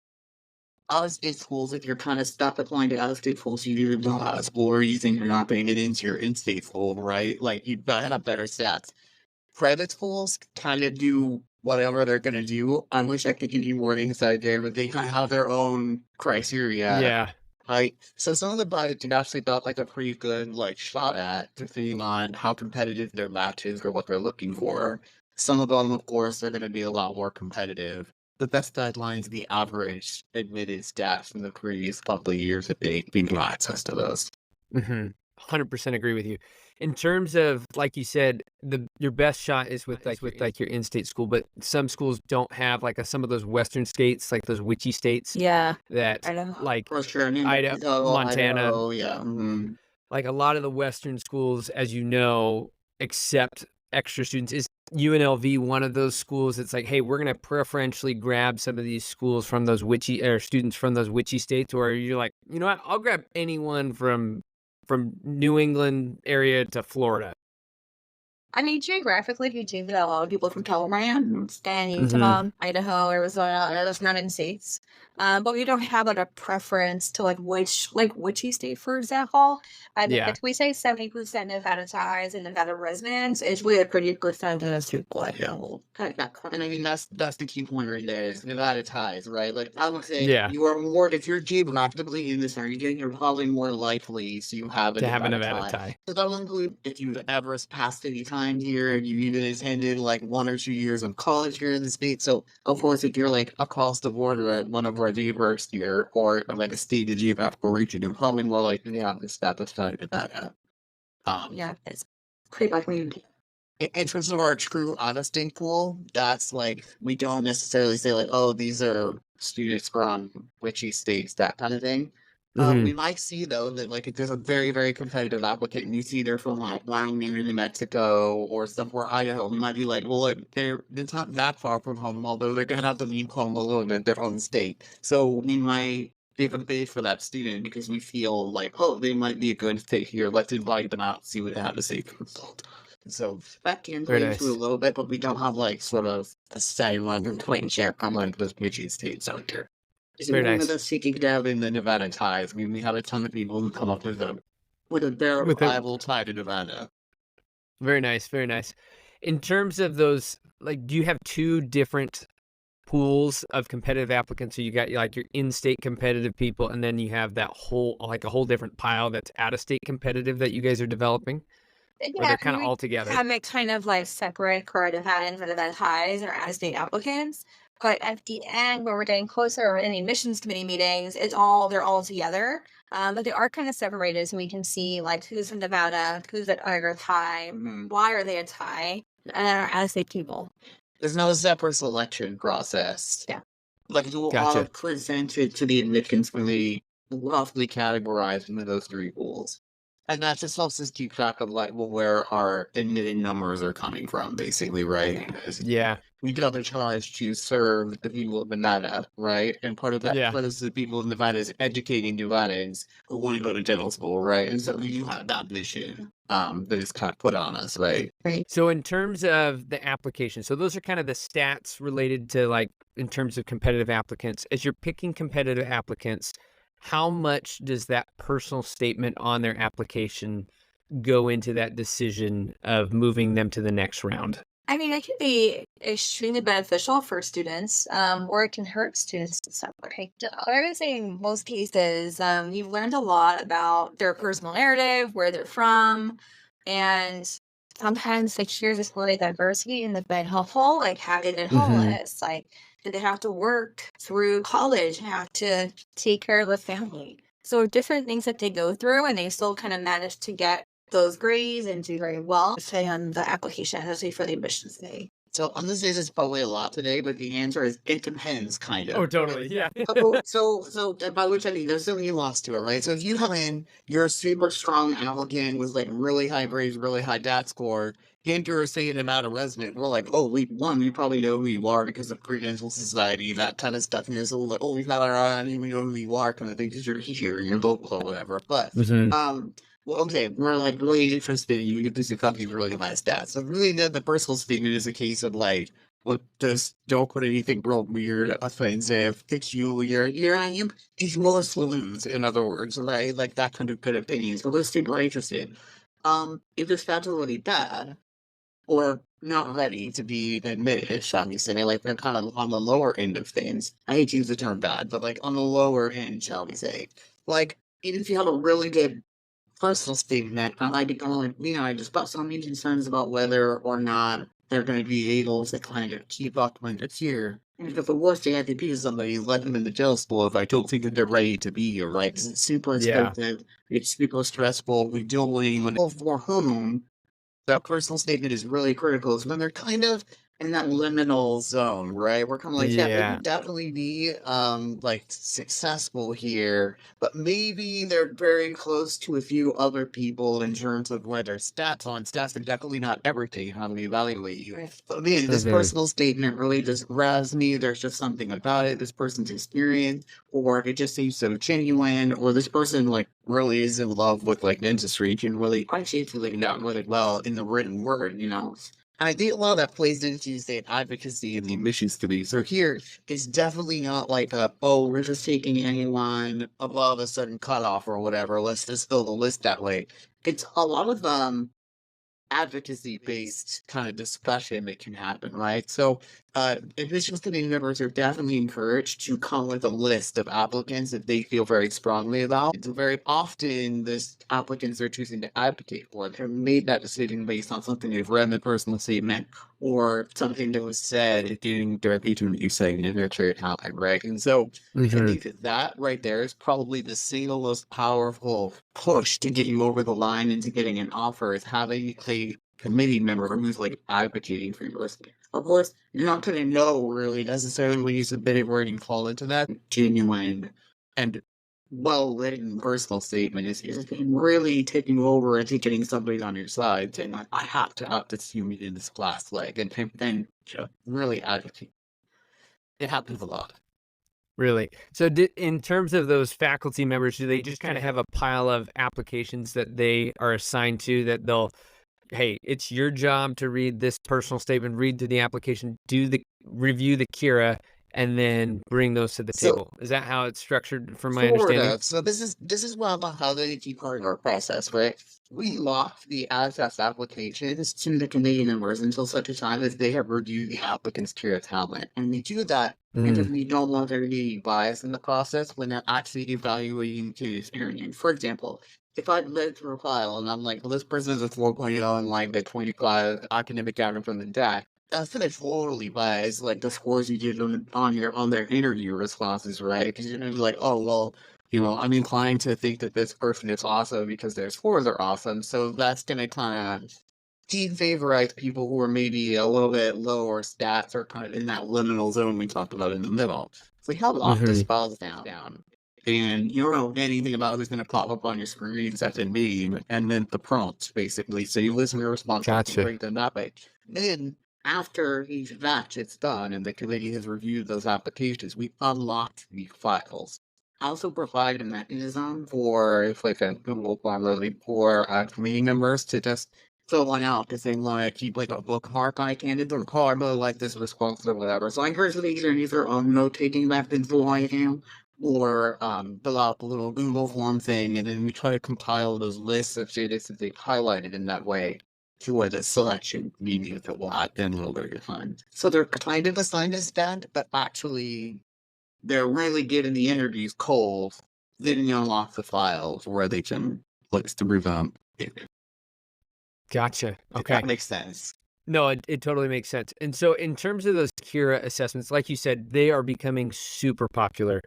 Out-of-state schools, if you're kind of stuck applying to out-of-state schools, you either don't have a school or you think you're not paying it into your in-state school, right? Like, you gotta have better stats. Private schools kind of do whatever they're gonna do. I wish I could give you more insight there, but they kind of have their own criteria. Yeah. Right. So some of the budgets actually got like a pretty good like shot at depending on how competitive their match is or what they're looking for. Some of them, of course, are going to be a lot more competitive. The best guidelines, the average admitted stats from the previous couple of years that they've been access to those. 100% agree with you. In terms of, like you said, your best shot is with like your in-state school, but some schools don't have like some of those Western states, like those witchy states. Yeah. That I know. like For sure. Idaho, Montana. Oh, yeah. Mm-hmm. Like a lot of the Western schools, as you know, accept extra students. Is UNLV one of those schools that's like, hey, we're going to preferentially grab some of these schools from those witchy or students from those witchy states, or you're like, you know what, I'll grab anyone from New England area to Florida? I mean, geographically, you do get a lot of people from California, Utah, Idaho, Arizona, and those mountain states. But we don't have like a preference to like which state, for example. I mean, Yeah. if we say 70% Nevada ties and Nevada residents, it's really a pretty good percentage to like And I mean, that's the key point right there is Nevada ties, right? Like, I would say Yeah. you are more, if you're geographically in this area, you're probably more likely to have a To have a Nevada Nevada tie. So that will include if you've ever passed any time here, and you even attended like 1 or 2 years of college here in the state. So, of course, if you're like across the border at one of for the university or like a state of geographical region, and probably more like the honest at the time of that. Yeah, it's pretty much me. In terms of our true honesty pool, that's like we don't necessarily say like, oh, these are students from witchy states, that kind of thing. Hmm. We might see though that like if there's a very, very competitive applicant and you see they're from like Wyoming or New Mexico or somewhere Idaho, we might be like, well, look, it's not that far from home, although they're gonna have to leave home alone in their own state. So we might give a bid for that student because we feel like, oh, they might be a good fit here. Let's invite them out, see what they have to say for result. So that can Very play into a nice. little bit, but we don't have like sort of a silent and plain share among those witchy states out there. Is Very it one of nice. the seeking down in the Nevada ties? I mean, we have a ton of people who come up with a With a verifiable tie to Nevada. very nice, very nice. In terms of those, like, do you have two different pools of competitive applicants? So you got like your in-state competitive people, and then you have that whole, like a whole different pile that's out-of-state competitive that you guys are developing, or Yeah, they're kind of we all together. have it kind of like separate creative hands and event highs or out of state applicants. But at the end, when we're getting closer in the admissions committee meetings, they're all together. But they are kind of separated, so we can see like who's from Nevada, who's at Iger High, why are they at High, and then our out of state people. There's no separate selection process. Yeah. Like you will all Gotcha. presented to the admissions committee, roughly categorized into those three pools. And that just helps us keep track of like, well, where our admitted numbers are coming from, basically, right? Because Yeah, we got a challenge to serve the people of Nevada, right? And part of that, Yeah. part of the people of Nevada is educating Nevadans who want to go to dental school, right? And so we do have that mission that is kind of put on us, right? So in terms of the application, so those are kind of the stats related to like in terms of competitive applicants. As you're picking competitive applicants, how much does that personal statement on their application go into that decision of moving them to the next round? I mean, it can be extremely beneficial for students, or it can hurt students in some way. I would say in most cases, you've learned a lot about their personal narrative, where they're from, and sometimes like here's this really diversity in the been helpful, like having been homeless, like did they have to work through college, have to take care of the family. So different things that they go through, and they still kind of manage to get those grades and do very well, say on the application, especially for the admissions day. So I'm gonna say this is probably a lot today, but the answer is it depends, kind of. Oh, totally. Yeah. So by which I mean there's so many loss to it, right? So if you come in, you're a super strong applicant with like really high grades, really high DAT score, you enter a state amount of resident, we're like, oh, we probably know who you are because of Prudential Society, that kind of stuff. And it's a little like, oh, we've got our eye on you, we know who you are, kind of thing, because you're here, you're local or whatever. But well, okay, we're like really interested in you. You get to copy really nice stats. So really, the personal statement is a case of like, well, just don't put anything real weird, offensive, peculiar. He's Willis Saloons, in other words, right? Like that kind of good opinion. So those people are interested. If the stats are really bad, or not ready to be admitted, shall we say, like they're kind of on the lower end of things. I hate to use the term bad, but like on the lower end, shall we say. Like, even if you have a really good personal statement, I like to go and, I just got so many concerns about whether or not they're going to be able to kind of keep up when it's here. And if the worst they had to be is somebody, let them in the jail school if I don't think that they're ready to be here, right? 'Cause it's super Yeah. expensive, it's super stressful, we don't really even know for whom that personal statement is really critical. Is when they're kind of in that liminal zone, right? We're kind of like, yeah, they Yeah. can definitely be like successful here, but maybe they're very close to a few other people in terms of where their stats on. Stats are definitely not everything how we evaluate you. But man, this personal statement really just grabs me. There's just something about it. This person's experience, or it just seems so genuine, or this person like really is in love with like dentistry, can really appreciate it out really well in the written word, And I think a lot of that plays into state advocacy and the admissions committee. So here, it's definitely not like we're just taking anyone above a certain cutoff or whatever. Let's just fill the list that way. It's a lot of advocacy based kind of discussion that can happen, right? So admissions committee members are definitely encouraged to come with a list of applicants that they feel very strongly about. It's very often this applicants they're choosing to advocate for. They've made that decision based on something they've read in the personal statement or something that was said during directly to what you saying in their church topic, right? And so I think that right there is probably the single most powerful push to get you over the line into getting an offer is having a committee member who's like advocating for your listing. Of course, you're not going to know really necessarily when you submit it where you fall into that genuine and well-written personal statement is really taking over and getting somebody on your side saying, like, I have to have this human in this class, like, and then really advocate. It happens a lot. Really? So in terms of those faculty members, do they just kind of have a pile of applications that they are assigned to that they'll, hey, it's your job to read this personal statement, read through the application, review the Kira, and then bring those to the table? Is that how it's structured from my understanding? So this is one about how they keep part of our process, right? We lock the access applications to the committee members until such a time as they have reviewed the applicant's Kira talent. And we do that because we don't want there to be bias in the process when they're actually evaluating the experience. For example, if I read through a file and I'm like, well, this person is a 4.0 in like the 25 academic average from the DAC, that's gonna totally bias like the scores you get on their interview responses, right? Because you're gonna be like, oh well, I'm inclined to think that this person is awesome because their scores are awesome, so that's gonna kind of defavorize people who are maybe a little bit lower stats or kind of in that liminal zone we talked about in the middle. So we have locked this files down. And you don't know anything about who's going to pop up on your screen except in me, and then the prompts, basically. So you listen to your response and break them that way. Then, after each batch is done and the committee has reviewed those applications, we unlocked the files. I also provide a mechanism for, if like a Google form, really, for committee members to just fill one out because they want to keep like a bookmark on a candidate or call I really like this response or whatever. So I encourage them to either use their own note-taking methods for I am or fill out the little Google form thing, and then we try to compile those lists of students that they've highlighted in that way to where the selection media that will add in a little bit of fun. So they're kind of assigned as that, but actually they're really getting the interviews cold, then you unlock the files where they can look to revamp it. Gotcha. If Okay. that makes sense. No, it totally makes sense. And so in terms of those Kira assessments, like you said, they are becoming super popular.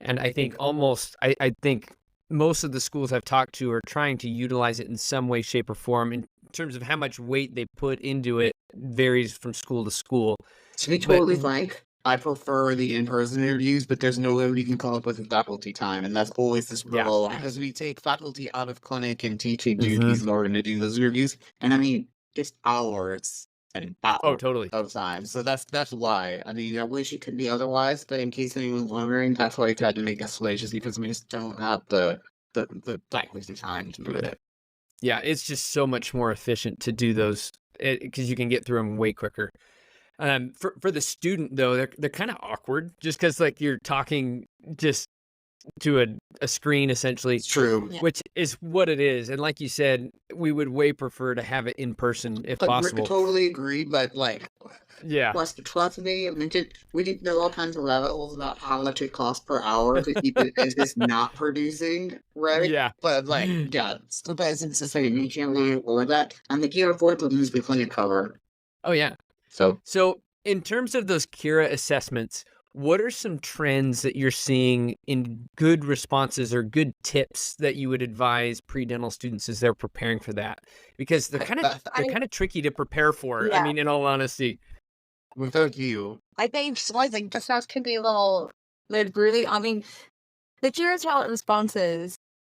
And I think I think most of the schools I've talked to are trying to utilize it in some way, shape, or form. In terms of how much weight they put into it varies from school to school. To be totally frank, I prefer the in-person interviews, but there's no way we can come up with a faculty time, and that's always this rule. Because we take faculty out of clinic and teaching duties in order to do those interviews, and I mean, just hours and hours totally. of time. So that's why. I mean, I wish it could be otherwise, but in case anyone's wondering, that's why I tried to make explanations because we just don't have the faculty time to do it. Yeah, it's just so much more efficient to do those because you can get through them way quicker. For the student though, they're kind of awkward just because like you're talking just to a screen essentially. It's true. Which is what it is. And like you said, we would way prefer to have it in person if possible. I totally agree, but like, yeah. Trust me, we did know all kinds of rabbit holes about how much it costs per hour to keep it as just not producing, right? Yeah. But like, yeah, it's the best in society. You can't really avoid that. And the Kira 4 plugins we plenty of cover. Oh yeah. So in terms of those Kira assessments, what are some trends that you're seeing in good responses or good tips that you would advise pre-dental students as they're preparing for that? Because they're kind of tricky to prepare for. Yeah. I mean, in all honesty. Without you, I think the sounds can be a little really. I mean, the Kira talent responses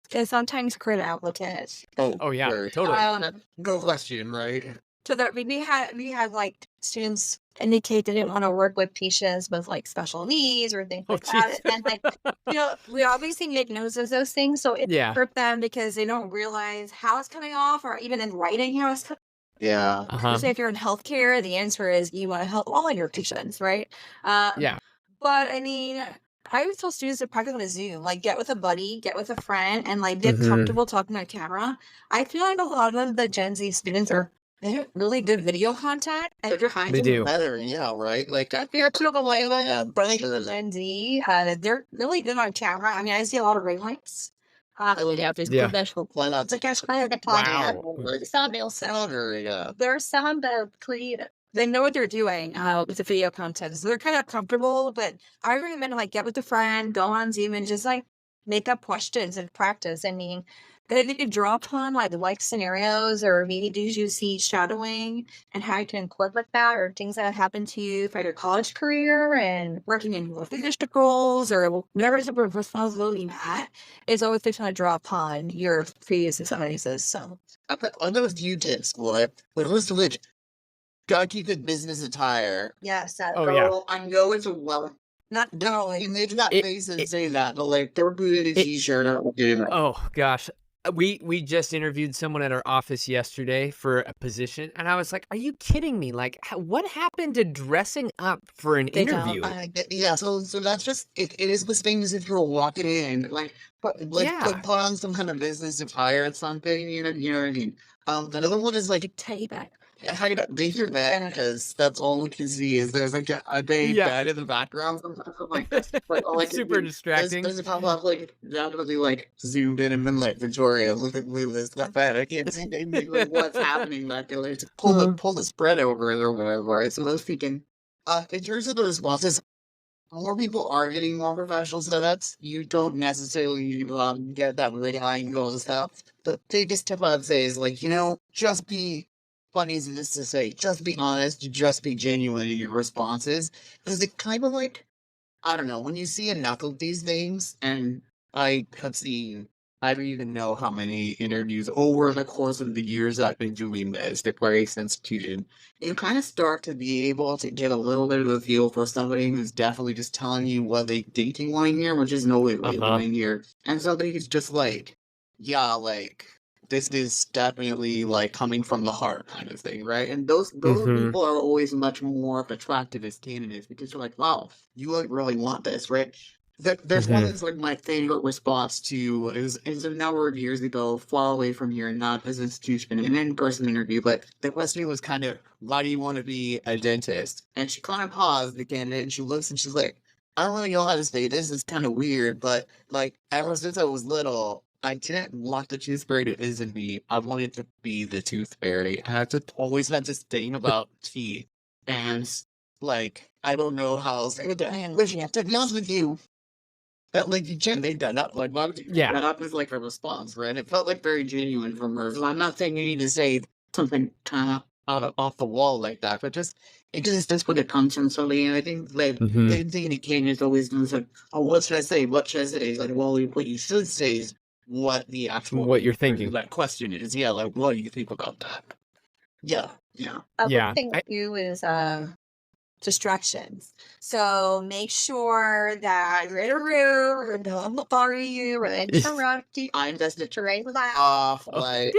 can sometimes create applicants. Oh yeah, sure. totally. No question, right? So that we had like students indicate they didn't want to work with patients with like special needs or things like that. And like, we obviously make notes of those things. So it's hurt them because they don't realize how it's coming off or even in writing how it's coming. Yeah. So if you're in healthcare, the answer is you want to help all of your patients, right? Yeah. But I mean, I always tell students to practice on a Zoom, like get with a buddy, get with a friend, and like get comfortable talking on camera. I feel like a lot of the Gen Z students are They have really good video content. And you're They do. Better, yeah, right? Like, I feel to the way I am, but and Z, they're really good on camera. I mean, I see a lot of ring lights. I would have this Yeah. professional play out. It's like, gosh, I have the Wow. podcast. The sound they'll sounder, yeah. Their sound creative. They know what they're doing with the video content. So they're kind of comfortable, but I recommend like get with a friend, go on Zoom and just like make up questions and practice. I mean, they need to draw upon like scenarios or maybe do you see shadowing and how you can incorporate that or things that happened to you for your college career and working in leadership roles or whatever type of responsibility you had is always to try to draw upon your previous experiences. So I know a few tips, boy. But listen, Rich, gotta keep it business attire. yes, that Oh, yeah. Girl, I know it's a well. Not darling, it's not It- faces it- say that, but like, they're putting a t-shirt out doing that. Oh gosh. We just interviewed someone at our office yesterday for a position, and I was like, "Are you kidding me? Like, what happened to dressing up for an They don't. interview?" Yeah, so that's just it is the thing as if you're walking in, like Yeah. put on some kind of business attire or something, you know what I mean? The other one is like Tell you back. how you leave your bed because that's all we can see is there's like a big Yeah. bed in the background. Like all I can Super do distracting. There's a pop up like definitely like zoomed in and then like Victoria look at this that bed. I can't see anything like what's happening back there. Like, just pull the spread over it or whatever. Right? So those speaking. In terms of the responses, more people are getting more professional setups. You don't necessarily get that really high angle and stuff. The biggest tip I'd say is like, just be funny as it is to say, just be honest, just be genuine in your responses. Because it kind of like, I don't know, when you see enough of these things, and I have seen, I don't even know how many interviews over the course of the years I've been doing this, the various institution, you kind of start to be able to get a little bit of a feel for somebody who's definitely just telling you what they think you want to hear, which is no way what you Uh-huh. want to hear, and somebody who's just like, yeah, like, this is definitely like coming from the heart kind of thing, right? And those Mhm. people are always much more attractive as candidates because you're like, wow, you like really want this, right? There's one Mhm. that's like my favorite response to is a number of years ago, far away from here, not as an institution, an in-person interview, but the question was kind of, why do you want to be a dentist? And she kind of paused, the candidate, and she looks and she's like, I don't really know how to say this. It's kind of weird, but like ever since I was little, I didn't want the tooth fairy to visit me. I wanted to be the tooth fairy. I had to always had this thing about teeth, and like I don't know how else. I wish I have to be honest with you. That like you can't make that up. Like why would you make Yeah. that up as like a response, right? It felt like very genuine from her. So I'm not saying you need to say something kind of off the wall like that, but just it just that's what it comes from. So and I think like Mhm. the thing in Kenya is always like, oh, what should I say? What should I say? It's like, well, what you should say is what the actual What you're thinking. that question is. Yeah, like what do you think about that? Yeah, yeah. Yeah. One thing too is distractions. So make sure that you're in a room, or don't bother you, or interrupt you. I'm just a terrain Off like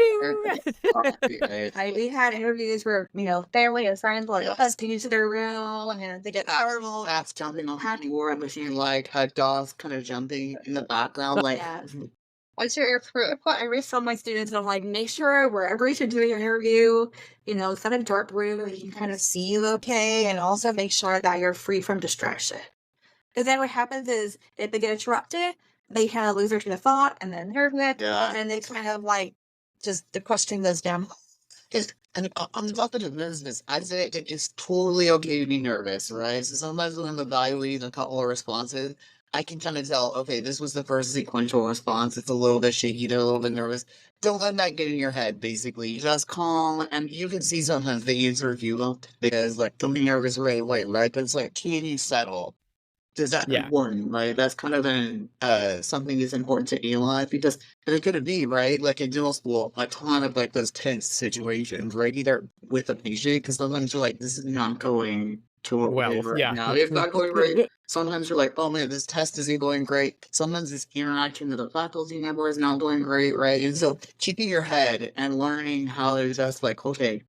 We had interviews where, family and friends like us can use their room and they get horrible that's jumping on happy war machine like her dogs kind of jumping in the background like What's your I always tell my students, I'm like, make sure wherever you're doing your interview, it's not a dark room where you can kind of see you okay, and also make sure that you're free from distraction. Because then what happens is if they get interrupted, they kind of lose their train of thought, and then they're and they kind of like just the question goes down. And on top of the business, I'd say it's totally okay to be nervous, right? So sometimes when I'm evaluating a couple of responses, I can kind of tell, okay, this was the first sequential response. It's a little bit shaky, they're a little bit nervous. Don't let that get in your head, basically. Just calm, and you can see sometimes they interview them because, like, don't be nervous right away, right? But it's like, can you settle? Is that Yeah. important, right? That's kind of something that's important to analyze because it could be, right? Like in dental school, a ton of like those tense situations, right? Either with a patient, because sometimes you're like, this is not going to Well, right yeah. now. It's not going right. Sometimes you're like, oh man, this test isn't going great. Sometimes this interaction with the faculty member is not going great, right? And so keeping your head and learning how to just like, okay,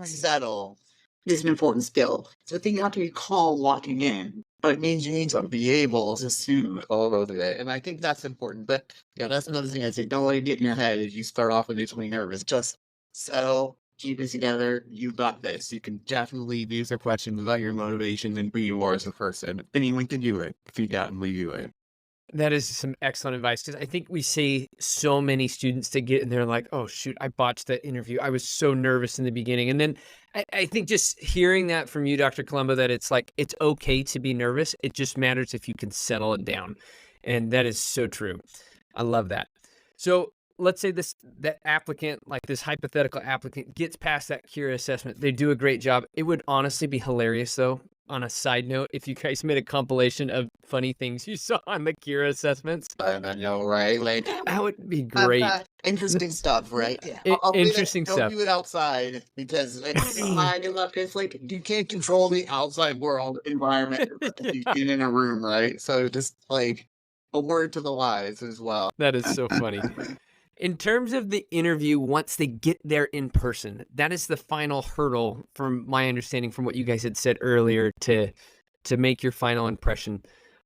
settle is an important skill. So I think you have to be calm walking in. But it means you need to be able to soothe all over it. And I think that's important. But yeah, that's another thing I say. Don't let it get in your head as you start off initially nervous. Just settle keep it together. You got this. You can definitely use their questions about your motivation and who you are as a person. Anyone can do it if you definitely do it. That is some excellent advice, because I think we see so many students to get in there like, oh, shoot, I botched that interview. I was so nervous in the beginning. And then I think just hearing that from you, Dr. Colombo, that it's like, it's okay to be nervous. It just matters if you can settle it down. And that is so true. I love that. So let's say that applicant, like this hypothetical applicant, gets past that Cura assessment. They do a great job. It would honestly be hilarious, though, on a side note, if you guys made a compilation of funny things you saw on the Cura assessments. I know, right? Like, That would be great. interesting stuff, right? Yeah. Interesting Don't stuff. do it outside because it's like you can't control the outside world environment you get in a room, right? So just like a word to the wise as well. That is so funny. In terms of the interview, once they get there in person, that is the final hurdle, from my understanding, from what you guys had said earlier, to make your final impression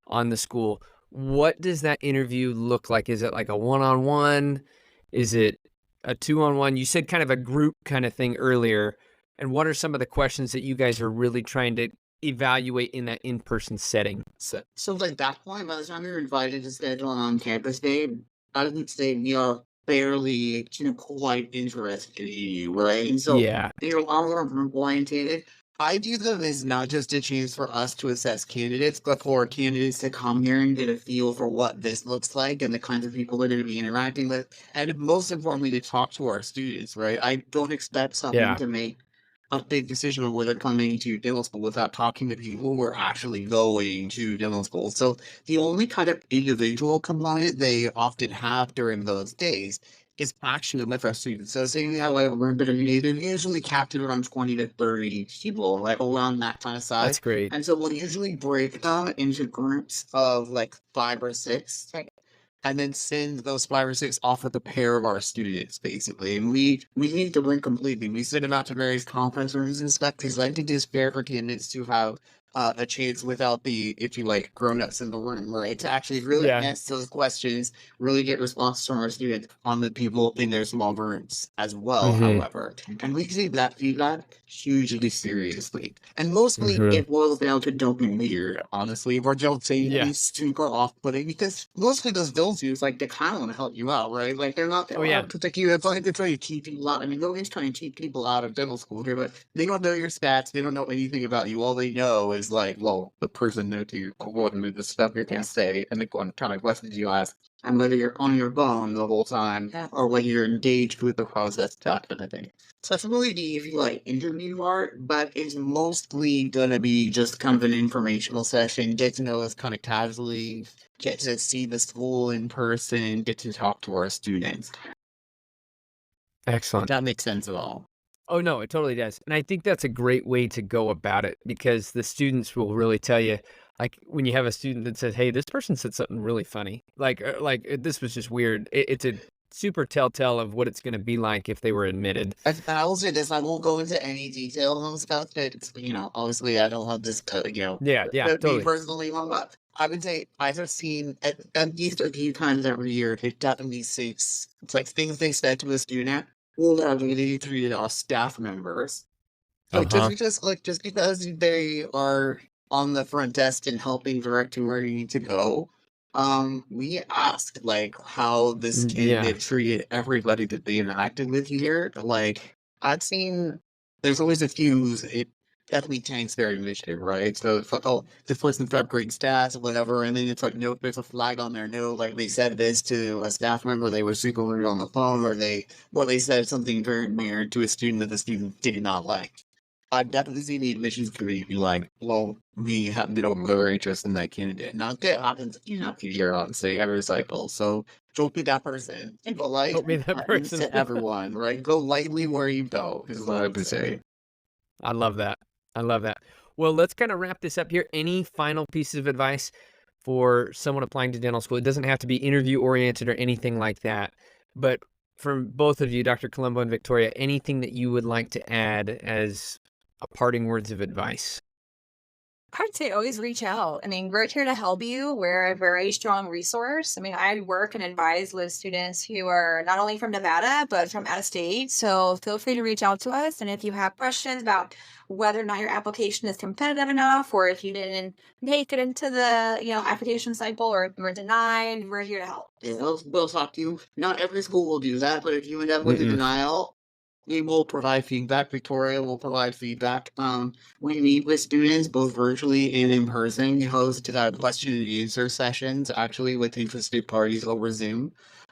on the school. What does that interview look like? Is it like a one-on-one? Is it a two-on-one? You said kind of a group kind of thing earlier. And what are some of the questions that you guys are really trying to evaluate in that in-person setting? So like that point, by the time you're invited to schedule an on-campus day, I would say we are fairly, quite interested in you, right? And so Yeah. they're a lot more group-oriented. I view them as not just a chance for us to assess candidates, but for candidates to come here and get a feel for what this looks like and the kinds of people they're going to be interacting with, and most importantly, to talk to our students, right? I don't expect someone to make a big decision on whether coming to dental school without talking to people who are actually going to dental school. So the only kind of individual component they often have during those days is actually with our students. So say we have like a little bit of meeting, usually capped at around 20 to 30 people, like around that kind of size. That's great. And so we'll usually break them into groups of like 5 or 6. And then send those 5 or 6 off with a pair of our students, basically. And we need to win completely. We send them out to various conference rooms and stuff because I think it's fair for candidates to have a chance without the, if you like, grown-ups in the room, right? To actually really answer those questions, really get responses from our students on the people in their small rooms as well, however. And we take that feedback hugely seriously. And mostly it boils down to don't be weird, honestly. Or don't say anything super off-putting because mostly those don't use like they kind of want to help you out, right? Like they're not to take you. It's like they're trying to keep people out. I mean, nobody's trying to keep people out of dental school here, but they don't know your stats. They don't know anything about you. All they know is like, well, the person knows you coordinate the stuff you can say, and the kind of questions you ask, and whether you're on your phone the whole time or whether you're engaged with the process, that kind of thing. So it's really the if you like interview part, but it's mostly gonna be just kind of an informational session, get to know us kind of casually, get to see the school in person, get to talk to our students. Excellent. If that makes sense at all. Oh, no, it totally does. And I think that's a great way to go about it, because the students will really tell you, like when you have a student that says, hey, this person said something really funny, like this was just weird. It's a super telltale of what it's going to be like if they were admitted. I will say this, I won't go into any details about it. Obviously I don't have this, totally. Me personally, but I would say I have seen at least a few times every year, it definitely seems it's like things they said to the student will definitely treated our staff members. Like just because they are on the front desk and helping direct you where you need to go. We asked like how this candidate treated everybody that they interacted with here. Like I've seen there's always a few it definitely tanks their initiative, right? So it's like, oh, this person's got great stats or whatever, and then it's like, nope, there's a flag on there, no, like they said this to a staff member, they were super rude on the phone, or they said something very weird to a student that the student did not like. I've definitely seen the admissions committee be like, well, we have no more interest in that candidate. Not that happens, here, obviously, every cycle. So don't be that person. And go light Don't be that person to everyone, right? Go lightly where you go, is what I would say. I love that. I love that. Well, let's kind of wrap this up here. Any final pieces of advice for someone applying to dental school? It doesn't have to be interview oriented or anything like that, but from both of you, Dr. Colombo and Victoria, anything that you would like to add as a parting words of advice? I would say always reach out. I mean, we're here to help you. We're a very strong resource. I mean, I work and advise with students who are not only from Nevada, but from out of state. So feel free to reach out to us. And if you have questions about whether or not your application is competitive enough, or if you didn't make it into the, application cycle, or if you were denied, we're here to help. Yeah, we'll talk to you. Not every school will do that, but if you end up with a Mm-mm. denial, we will provide feedback. Victoria will provide feedback. We meet with students both virtually and in person. We host question and answer sessions actually with interested parties over Zoom.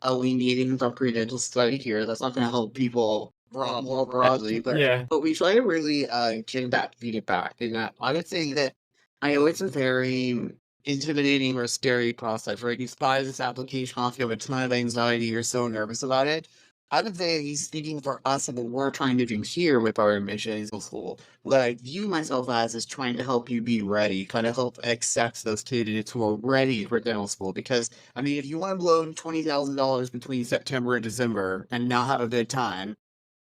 We meet with our credential study here. That's not going to help people more broadly, but Yeah. we try to really give that feedback. And I would say that I know it's a very intimidating or scary process, right? You spy this application off, you have a ton of anxiety, you're so nervous about it. I would say he's speaking for us and what we're trying to do here with our admissions school. What I view myself as is trying to help you be ready, kind of help accept those candidates who are ready for dental school. Because, I mean, if you want to blow $20,000 between September and December and not have a good time,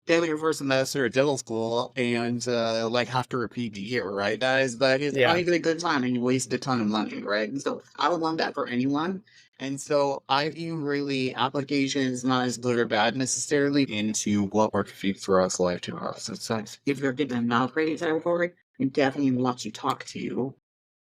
then your first semester at dental school and have to repeat the year, right? That is Yeah. not even a good time and you waste a ton of money, right? And so I don't want that for anyone. And so I view really applications not as good or bad necessarily into what works for us life to us. So if you're getting a mouth rating territory, we definitely want to talk to you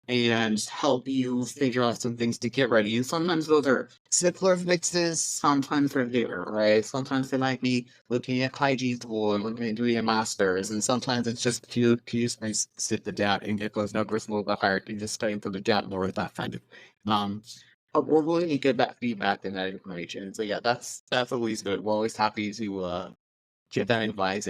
and help you figure out some things to get ready. And sometimes those are simpler fixes, sometimes they're bigger, right? Sometimes they might be looking at hygiene school and looking at doing a master's, and sometimes it's just you just sit the down and get those numbers a little bit higher and just studying for the down more with that kind of but we're willing to get that feedback and that information. So yeah, that's always good. We're always happy to get that advice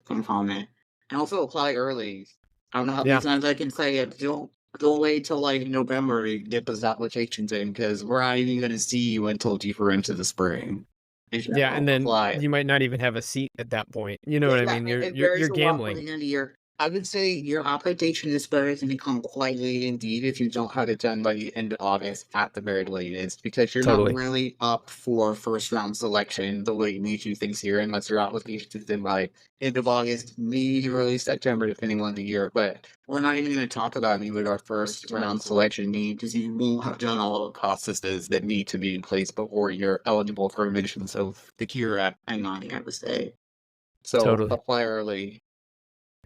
from comment. And also apply early. I don't know how many times I can say it. Don't wait till like November to get those applications in because we're not even going to see you until deeper into the spring. Yeah, and then you might not even have a seat at that point. You know what I mean? You're gambling. I would say your application is better to become quite late indeed if you don't have it done by the end of August at the very latest, because you're Totally. not really up for first round selection the way we do things here unless your application is in by end of August, maybe early September, depending on the year. But we're not even going to talk about it with our first round selection meeting because you won't have done all the processes that need to be in place before you're eligible for admission. So the cure app and not, I would say. So Totally. apply early.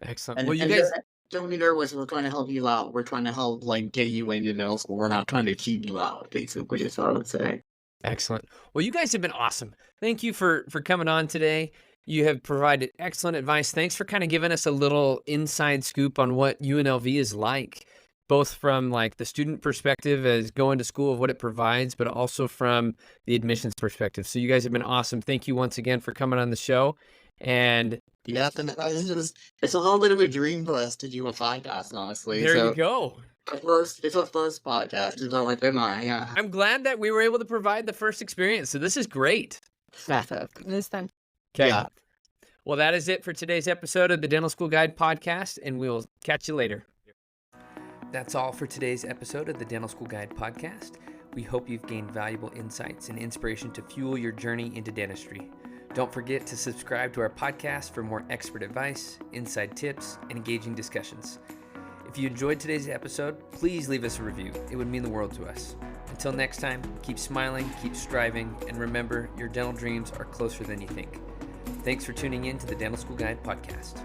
Excellent. And, Well, you guys, don't be nervous. We're trying to help you out. We're trying to help get you into dental school. We're not trying to keep you out, basically, is what I would say. excellent. Well, you guys have been awesome. Thank you for coming on today. You have provided excellent advice. Thanks for kind of giving us a little inside scoop on what UNLV is like, both from like the student perspective as going to school of what it provides, but also from the admissions perspective. So you guys have been awesome. Thank you once again for coming on the show. And yeah, it's a whole bit of a dream for us to do a podcast, honestly. There you go. It's our first podcast. It's not like yeah. I'm glad that we were able to provide the first experience. So this is great. This time. Okay. Yeah. Well, that is it for today's episode of the Dental School Guide podcast, and we'll catch you later. That's all for today's episode of the Dental School Guide podcast. We hope you've gained valuable insights and inspiration to fuel your journey into dentistry. Don't forget to subscribe to our podcast for more expert advice, inside tips, and engaging discussions. If you enjoyed today's episode, please leave us a review. It would mean the world to us. Until next time, keep smiling, keep striving, and remember, your dental dreams are closer than you think. Thanks for tuning in to the Dental School Guide podcast.